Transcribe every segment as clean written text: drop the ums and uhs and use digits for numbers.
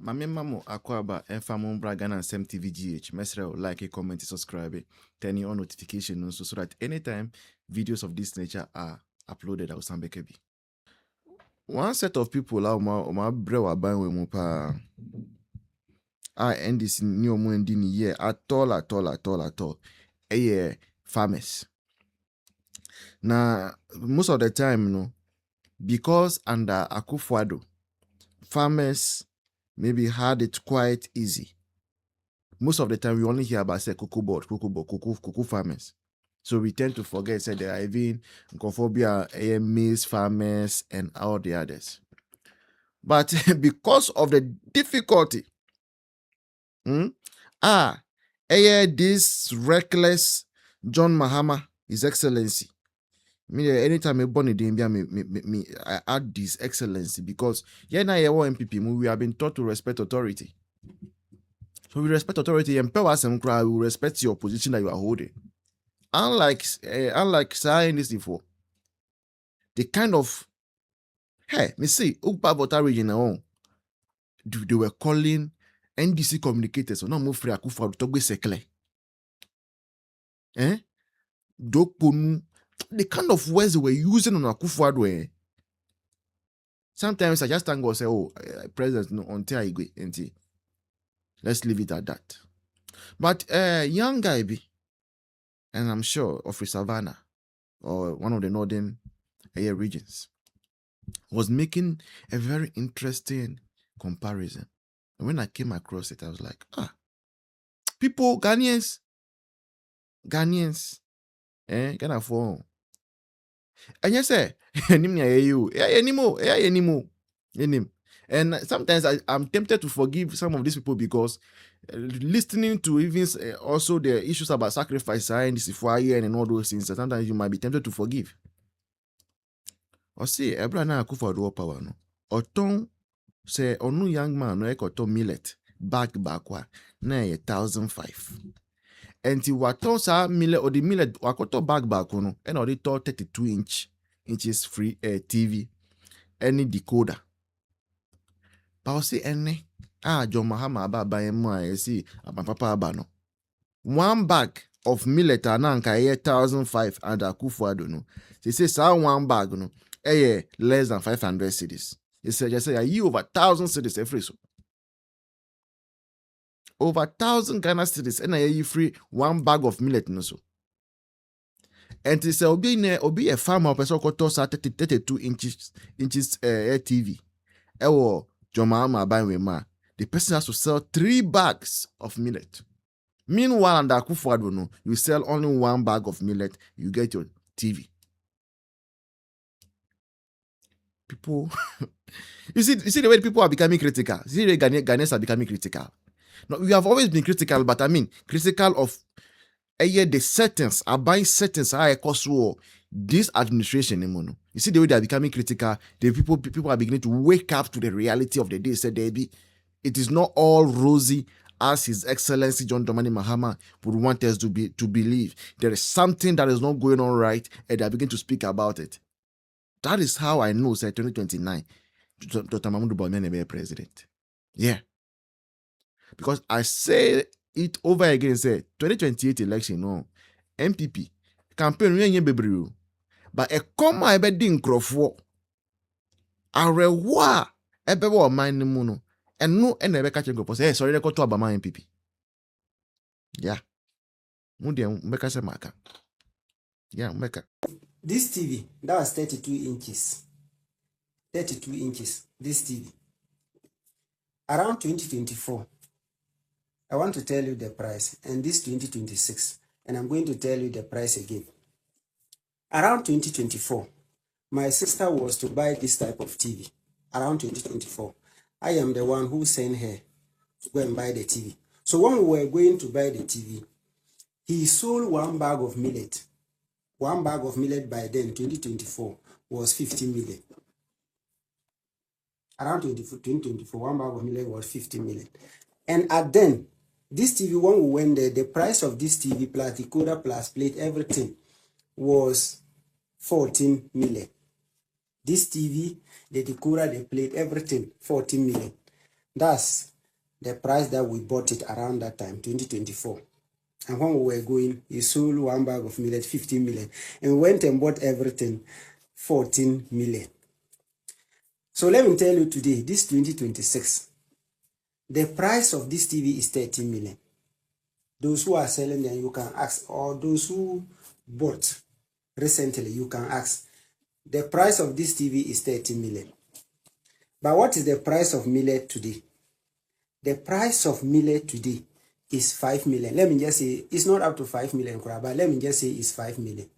Mame mamo akwaba enfamo braga na sem TV GH. Mesrel like, comment, subscribe, turn on notification so that anytime videos of this nature are uploaded, I will sound bekebi. One set of people out my brewa ban we mo pa. I end this new mo ending year at all. Farmers. Now most of the time, no, because under Akuffo Addo, farmers maybe had it quite easy. Most of the time, we only hear about say cocoa farmers. So we tend to forget say there are even Akuffo maize farmers and all the others. But because of the difficulty, this reckless John Mahama, His Excellency. Me anytime I born in I add this excellency because MPP we have been taught to respect authority. So we respect authority and power and cry, we respect your position that you are holding. Unlike saying this before, the kind of me see Ukpa Bota region now, they were calling NDC communicators so now move free Akuffo Addo to be sekle. Dokponu. The kind of words they were using on Akuffo Addo. Sometimes I just thank God say, President, no, until I go, let's leave it at that. But young guy be, and I'm sure of Savannah or one of the northern regions, was making a very interesting comparison. And when I came across it, I was like, people, Ghanaians, Ghana for. And yes, and sometimes I'm tempted to forgive some of these people because listening to even also the issues about sacrifice and all those things, sometimes you might be tempted to forgive. Or say, Abraham Akuffo Addo power no. Or ton say onu young man no ekoto millet back na 1,005. And ti waton sa millet or the millet wakoto back no and already 32 inches free TV any decoder. But say any John Mahama aba mo see papa aba no. One bag of millet ananka 1,005 and Akuffo Addo no. They say one bag no less than 500 cedis. They say just say you over 1,000 cedis every so. Over 1,000 Ghana cedis and you free one bag of millet no so. And it say obi a farmer person koto sa 32 inches TV. Ewo John Mahama buy we ma. The person has to sell 3 bags of millet. Meanwhile, under Akuffo Addo no, you sell only 1 bag of millet, you get your TV. People, you see the way people are becoming critical. You see the way Ghanaians are becoming critical. No, we have always been critical, but I mean critical of the settings, buying settings this administration. You see the way they are becoming critical. The people are beginning to wake up to the reality of the day. Said it is not all rosy as His Excellency John Dramani Mahama would want us to believe. There is something that is not going on right, and they are beginning to speak about it. That is how I know, say 2029, Dr. Mahmoud Bawumia will be president. Yeah. Because I say it over again, say 2028 election, no, MPP, campaign, but a comma ebe di nkrofo, arewa ebe wo man mu no, and no ene ebe catch nkrofo, say, sorry, they go to Abama MPP. Yeah. Meka se maka. Yeah, meka. This TV, that was 32 inches. 32 inches, this TV. Around 2024, I want to tell you the price, and this 2026, and I'm going to tell you the price again. Around 2024, my sister was to buy this type of TV. Around 2024, I am the one who sent her to go and buy the TV. So when we were going to buy the TV, he sold 1 bag of millet. 1 bag of millet by then, 2024, was 50 million. Around 2024, 1 bag of millet was 50 million. And at then, this TV, when we went there, the price of this TV plus decoder plus plate, everything was 14 million. This TV, the decoder, the plate, everything, 14 million. That's the price that we bought it around that time, 2024. And when we were going, he sold one bag of millet, 15 million. And we went and bought everything, 14 million. So let me tell you today, this 2026, the price of this TV is 13 million. Those who are selling them, you can ask, or those who bought recently, you can ask. The price of this TV is 13 million. But what is the price of millet today? The price of millet today is 5 million. Let me just say, it's not up to 5 million, but let me just say it's 5 million.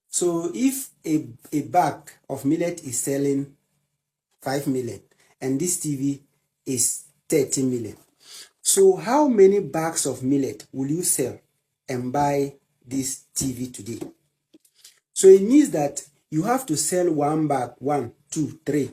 So if a bag of millet is selling 5 million and this TV is 30 million, so how many bags of millet will you sell and buy this TV today? So it means that you have to sell one bag, 1, 2, 3,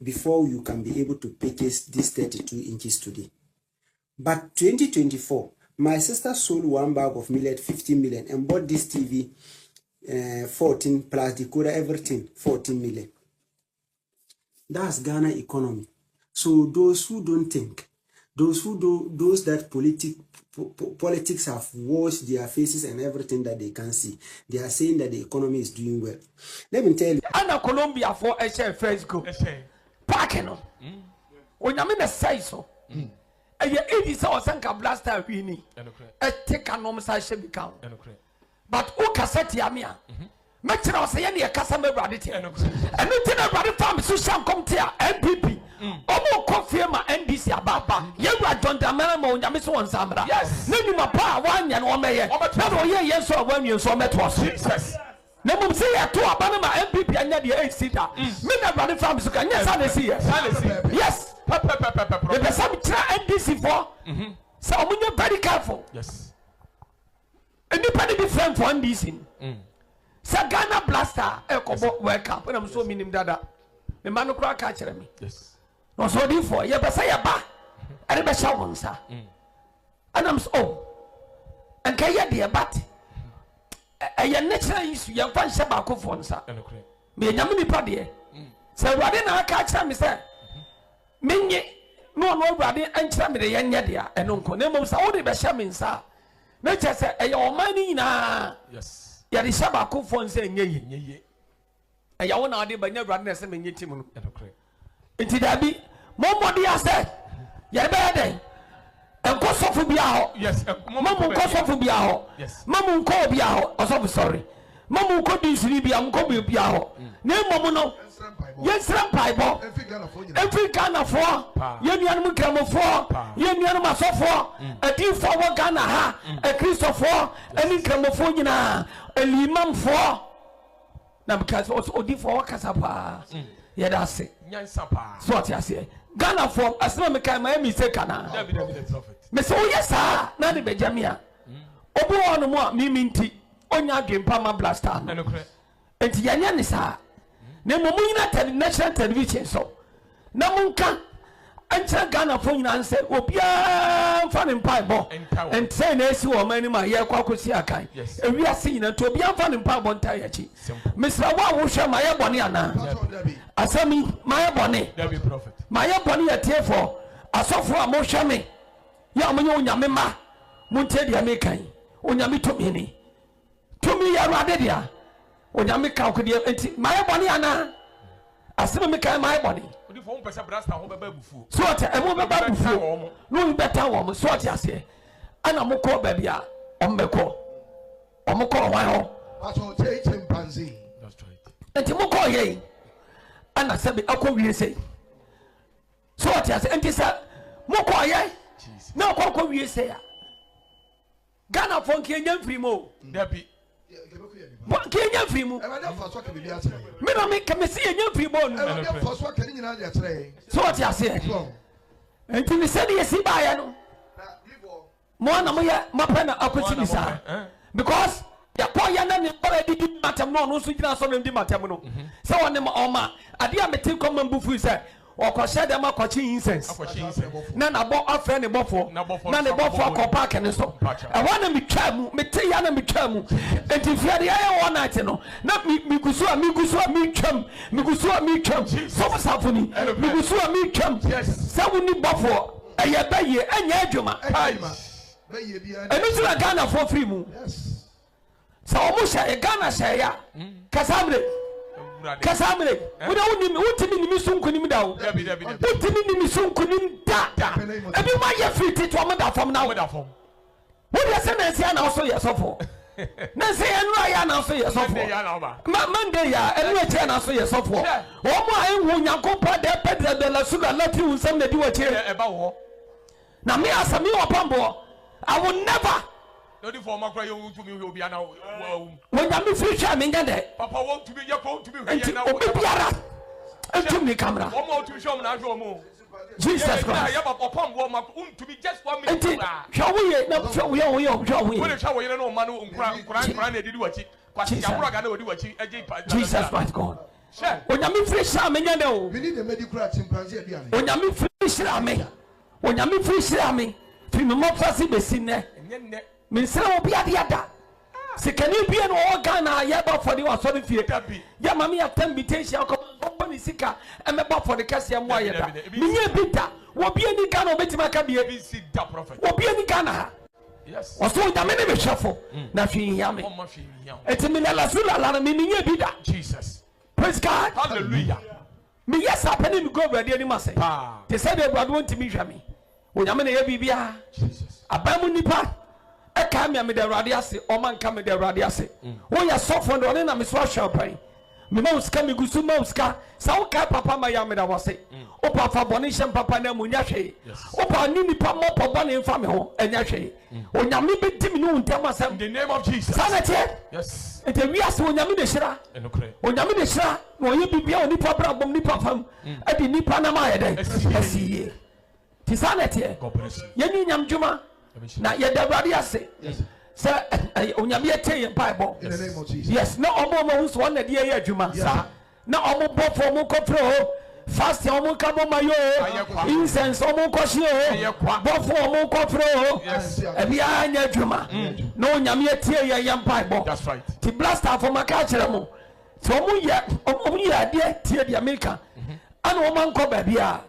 before you can be able to purchase this 32 inches today. But 2024, my sister sold one bag of millet, 15 million, and bought this TV 14 plus decoder, everything 14 million. That's Ghana economy. So those who don't think, those that politics have washed their faces and everything that they can see, they are saying that the economy is doing well. Let me tell you. Anna Colombia for a first go. Parking. When I'm in a size so. And your 80 or Sanka blaster winning. A take a normal size should become. But who cassette Yamia? Metro say any customer radity. And you tell about farm so shall come to MPP. Omo confirm my NBC ababa. You are John Damamo, Yamiso and Samra. Yes. Name my pa, 1 and 1 mayor. Yes, or when you saw Metro. Jesus. Never say a 2 Abanama MPP and the 8 seater. Mina running farm so can yes, yes. There's some NBC for. So when you're very careful. Yes. Anybody be friend for NBC. Sagana blaster, Echo welcome. When I'm so meaning dada. The man who crack catcher me. Yes. No, so therefore, you better say a ba. And a show one, sir. And I'm so. And can you be a bat? A natural issue, you find Shabako phone, sir. Me and Yamini Paddy. So, what didn't I catch them, sir? Mingy, no, Raddy, and Chammy the Yanyadia, and Uncle Nemos, all the Bashamin, sir. Nature said, a your money na. Yes. Yadi Shabako phone saying, ye. A yawn idea by never running as a mini team. Into that be more money, I said. Yabade. And Kosophobia. Yes, Mamu Kosophobia. Yes, Mamu Kobia. Oh, sorry. Mamu Kobi Sribia, Kobi Biao. Name Momono. Yes, Rampibo. Every Ghana for. Union Mukamo for. Union Maso for. A deal for what Ghana ha. A Christopher. Any Cramophona. A Limam for. Now, because also Odi for Casapa. Yeah, that's it. So what I say. Ghana for as no me can my mistake kana. Me say oh yes sir, na de Benjamin. Obo ono mo mi minti. Onya game pama blaster. Enti yanya ni sa. Na mo nyina national television so. Na munka ancha Ghana for nyina nse obia fa ne mpai bo. And say na esi wo mani ma ye kwakosi akan. Ewi ase nyina to obia fa ne mpai bo ntai achi. Mr. Wa wo hwe ma ye bone ana. Asami my bonnet, prophet. My bonnet at here for a software motion me. Yamu Yamima, Munted Yamikai, Unyami to me. To me, Yaradia, Unyamika could you my bonniana? Asamika, my body. So I won't be before. No better woman, so I say. And I'm a call baby, Ombeko, Omoko, my home. That's right. And Timoko, yea. And I said, I could say. So what I say, and this Moko, yea. No, what we say. Ghana for Kenyan Frimo. What Kenyan Frimo? Me no make me see a young Frimo. So what I say. And to me said, yes, I know. Mona Moya, Mapana, Akuffo because the Koyana already did matter no, so you are so in the Matamuno. So on them, Oma, I dear me take common buffet, sir. ɔkɔhyɛ dɛm akɔkye incense na nabɔ afrɛ ne bɔfoɔ na ne bɔfoɔ akɔ paake ne so ɛhɔ na metwa mu mete ya na metwa mu enti fiade ayɛ wɔ night no na migu so a metwam sɔfosafo ni migu so a metwam sɛ woni bɔfoɔ ɛyɛ bɛyie ɛnyɛ adwuma ɛno nso na Ghanafoɔ firi mu sɛ ɔmo hyɛ Ghana hyɛ ya kasamire wotimi nimi so nkonim da wo wotimi nimi so nkonim da ebi ma yɛ firi tete ɔmo da fam na wo wode sɛ nansi ana wo so yɛ sɔfo nansi ɛnu ayɛ ana so yɛ sɔfo mande ya ɛnu ɛkyɛ ana so yɛ sɔfo ɔmo a ehu Nyankopɔn dɛ pɛdɛ de la suga lati wo nsɛm na di wɔ kyerɛ na me asami wɔ pambo I will never. No, the former cry you to me will be now. When I'm future, me get it. Papa want to be your phone to be now. And to me camera. One more to show me now. Jesus Christ. I have a pump woman to be just 1 minute. Shall we? No, shall we? Shall we? No, Manu, crying, did what it. Jesus Christ, God. When I'm fresh, I'm in your we need a medical chimpanzee. When I'm fresh, when I'm fresh, fi me mopasi besine me sere obi ade ada se kani bia no Ghana ya ba for the wasori fie ya mama ya invitation ko ni sika e me ba for the kase mo ayeda me nye bita wo bia ni Ghana obetima ka bia wo bia ni Ghana yes oso da me ne be hwefo na hwe ya me etimi na la sula la me nye bida Jesus praise God hallelujah me yes apeni me go ready ani mase te say the brother want me hwa me onyame na ye bibia Jesus abamu nipa e ka me me de Awurade ase o man ka me de Awurade ase wo ya sofo ndo ne na me so ahwa pan me ma uska me gusu ma uska sa wo ka papa ma ya me da wase o papa boni hyem papa na mu nya hwe o pa ni nipa mo po boni mfa me ho enya hwe onyame bedi me no ntem asem in the name of Jesus sanete yes ete wi ase onyame de hira onyame de hira no ye bibia oni pa bra bom nipa fam e di nipa na ma ye den asiye tisanete yeni nyamdwuma na ye da Awurade ase say onyame yete ye Bible in the name of Jesus yes na omo hu so na de ye adwuma sa na omo bofo omo kopro fast omo ka mo mayo incense omo koshi o bofo omo kopro ebi anya adwuma na onyame yete ye Bible that's right ti blaster for maka kire mo so omo ye ade tie di America ana omo anko ba bia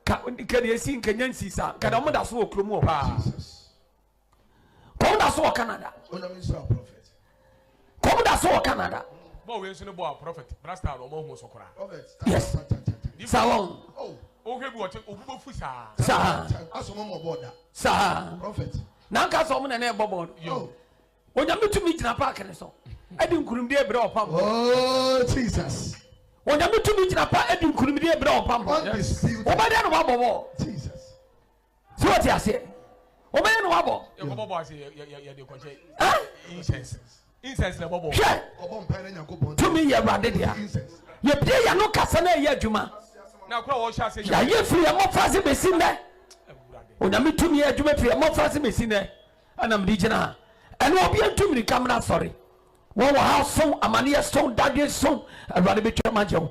can you see Kenyan Sisa? Can I that's what Kromo? Come that's what Canada. Prophet. Come that's what Canada. Boy, we should know prophet. Brasta or more Sokora. Yes. Salon. Oh, okay, what Obufusa. Sir. Sir. Prophet. Nanka someone and air yo. When you meet to meet in a park and so. I didn't couldn't be a bro. Oh, Jesus. When you meet to meet in a park, I didn't couldn't be a bro. Jesus. So what you say? Obey no wabo. Incense na bobo. To me ya brande dia. Ye pie ya no kasa na ya adwuma. Na kura wo hwa se ya ye free ya mo frase besi ne. Onyame to me ya adwuma free ya mo frase besi ne. Ana mdi gina. Eno obi antum ni kamera sorry. Wo wo house so amane so dadwe so awade betwa magye wo